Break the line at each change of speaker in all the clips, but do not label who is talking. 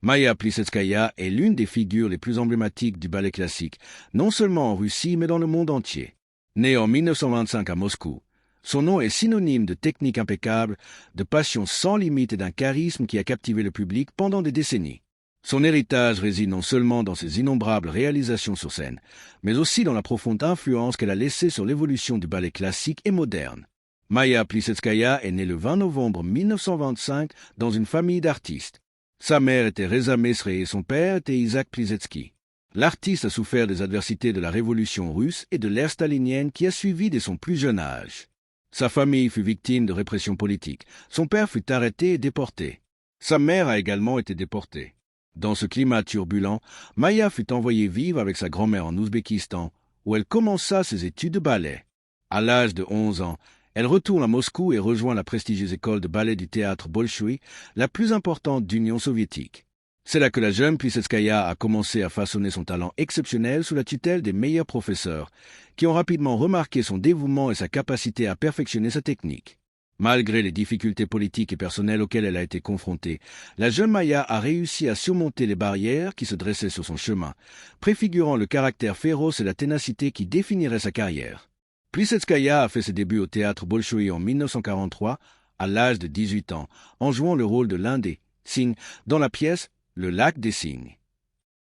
Maya Plisetskaya est l'une des figures les plus emblématiques du ballet classique, non seulement en Russie mais dans le monde entier. Née en 1925 à Moscou, son nom est synonyme de technique impeccable, de passion sans limite et d'un charisme qui a captivé le public pendant des décennies. Son héritage réside non seulement dans ses innombrables réalisations sur scène, mais aussi dans la profonde influence qu'elle a laissée sur l'évolution du ballet classique et moderne. Maya Plisetskaya est née le 20 novembre 1925 dans une famille d'artistes. Sa mère était Reza Mesre et son père était Isaac Plisetsky. L'artiste a souffert des adversités de la révolution russe et de l'ère stalinienne qui a suivi dès son plus jeune âge. Sa famille fut victime de répression politique. Son père fut arrêté et déporté. Sa mère a également été déportée. Dans ce climat turbulent, Maya fut envoyée vivre avec sa grand-mère en Ouzbékistan, où elle commença ses études de ballet. À l'âge de 11 ans, elle retourne à Moscou et rejoint la prestigieuse école de ballet du théâtre Bolchoï, la plus importante d'Union soviétique. C'est là que la jeune Plisetskaya a commencé à façonner son talent exceptionnel sous la tutelle des meilleurs professeurs, qui ont rapidement remarqué son dévouement et sa capacité à perfectionner sa technique. Malgré les difficultés politiques et personnelles auxquelles elle a été confrontée, la jeune Maya a réussi à surmonter les barrières qui se dressaient sur son chemin, préfigurant le caractère féroce et la ténacité qui définiraient sa carrière. Plisetskaya a fait ses débuts au théâtre Bolchoï en 1943, à l'âge de 18 ans, en jouant le rôle de l'un des cygnes dans la pièce Le Lac des cygnes.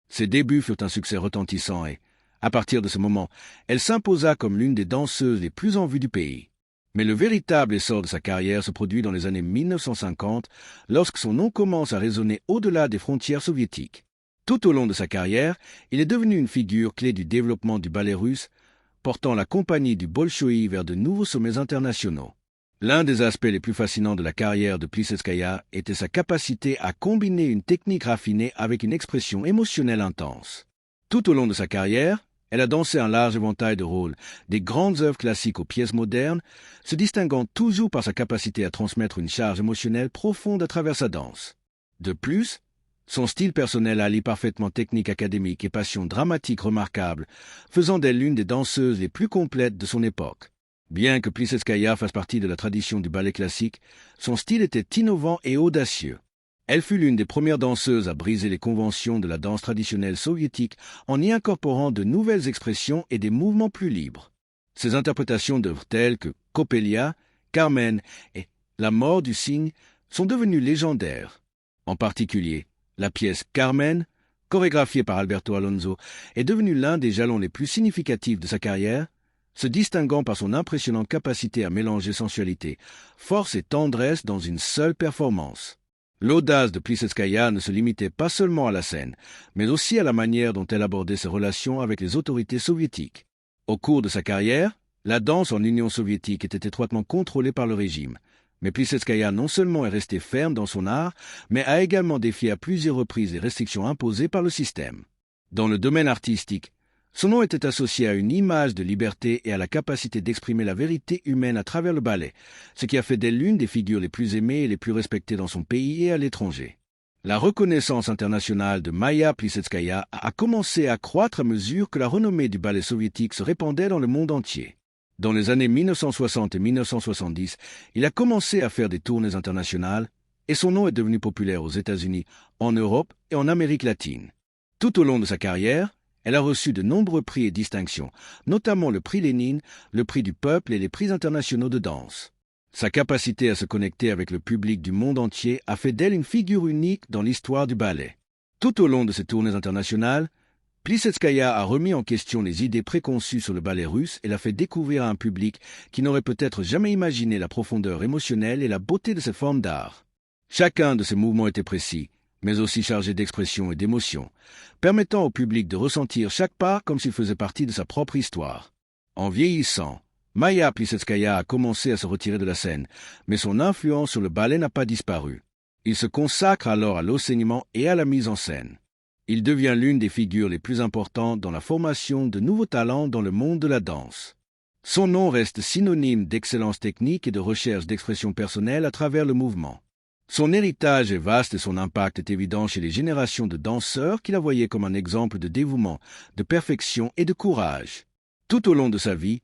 Ses débuts furent un succès retentissant et, à partir de ce moment, elle s'imposa comme l'une des danseuses les plus en vue du pays. Mais le véritable essor de sa carrière se produit dans les années 1950, lorsque son nom commence à résonner au-delà des frontières soviétiques. Tout au long de sa carrière, il est devenu une figure clé du développement du ballet russe, portant la compagnie du Bolchoï vers de nouveaux sommets internationaux. L'un des aspects les plus fascinants de la carrière de Plisetskaya était sa capacité à combiner une technique raffinée avec une expression émotionnelle intense. Tout au long de sa carrière, elle a dansé un large éventail de rôles, des grandes œuvres classiques aux pièces modernes, se distinguant toujours par sa capacité à transmettre une charge émotionnelle profonde à travers sa danse. De plus, son style personnel allie parfaitement technique académique et passion dramatique remarquable, faisant d'elle l'une des danseuses les plus complètes de son époque. Bien que Plisetskaya fasse partie de la tradition du ballet classique, son style était innovant et audacieux. Elle fut l'une des premières danseuses à briser les conventions de la danse traditionnelle soviétique en y incorporant de nouvelles expressions et des mouvements plus libres. Ses interprétations d'œuvres telles que Coppelia, Carmen et La mort du cygne sont devenues légendaires. En particulier, la pièce Carmen, chorégraphiée par Alberto Alonso, est devenue l'un des jalons les plus significatifs de sa carrière, se distinguant par son impressionnante capacité à mélanger sensualité, force et tendresse dans une seule performance. L'audace de Plisetskaya ne se limitait pas seulement à la scène, mais aussi à la manière dont elle abordait ses relations avec les autorités soviétiques. Au cours de sa carrière, la danse en Union soviétique était étroitement contrôlée par le régime. Mais Plisetskaya non seulement est restée ferme dans son art, mais a également défié à plusieurs reprises les restrictions imposées par le système. Dans le domaine artistique, son nom était associé à une image de liberté et à la capacité d'exprimer la vérité humaine à travers le ballet, ce qui a fait d'elle l'une des figures les plus aimées et les plus respectées dans son pays et à l'étranger. La reconnaissance internationale de Maya Plisetskaya a commencé à croître à mesure que la renommée du ballet soviétique se répandait dans le monde entier. Dans les années 1960 et 1970, il a commencé à faire des tournées internationales et son nom est devenu populaire aux États-Unis, en Europe et en Amérique latine. Tout au long de sa carrière, elle a reçu de nombreux prix et distinctions, notamment le prix Lénine, le prix du peuple et les prix internationaux de danse. Sa capacité à se connecter avec le public du monde entier a fait d'elle une figure unique dans l'histoire du ballet. Tout au long de ses tournées internationales, Plisetskaya a remis en question les idées préconçues sur le ballet russe et l'a fait découvrir à un public qui n'aurait peut-être jamais imaginé la profondeur émotionnelle et la beauté de cette forme d'art. Chacun de ses mouvements était précis, mais aussi chargé d'expression et d'émotion, permettant au public de ressentir chaque pas comme s'il faisait partie de sa propre histoire. En vieillissant, Maya Plisetskaya a commencé à se retirer de la scène, mais son influence sur le ballet n'a pas disparu. Il se consacre alors à l'enseignement et à la mise en scène. Il devient l'une des figures les plus importantes dans la formation de nouveaux talents dans le monde de la danse. Son nom reste synonyme d'excellence technique et de recherche d'expression personnelle à travers le mouvement. Son héritage est vaste et son impact est évident chez les générations de danseurs qui la voyaient comme un exemple de dévouement, de perfection et de courage. Tout au long de sa vie,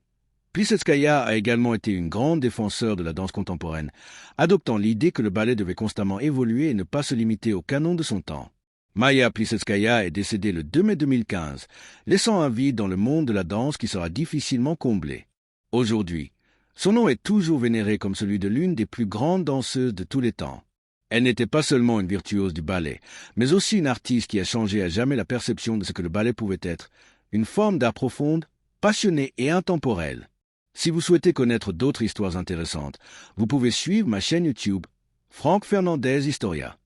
Plisetskaya a également été une grande défenseur de la danse contemporaine, adoptant l'idée que le ballet devait constamment évoluer et ne pas se limiter au canon de son temps. Maya Plisetskaya est décédée le 2 mai 2015, laissant un vide dans le monde de la danse qui sera difficilement comblé. Aujourd'hui, son nom est toujours vénéré comme celui de l'une des plus grandes danseuses de tous les temps. Elle n'était pas seulement une virtuose du ballet, mais aussi une artiste qui a changé à jamais la perception de ce que le ballet pouvait être, une forme d'art profonde, passionnée et intemporelle. Si vous souhaitez connaître d'autres histoires intéressantes, vous pouvez suivre ma chaîne YouTube, Franck Fernandez Historia.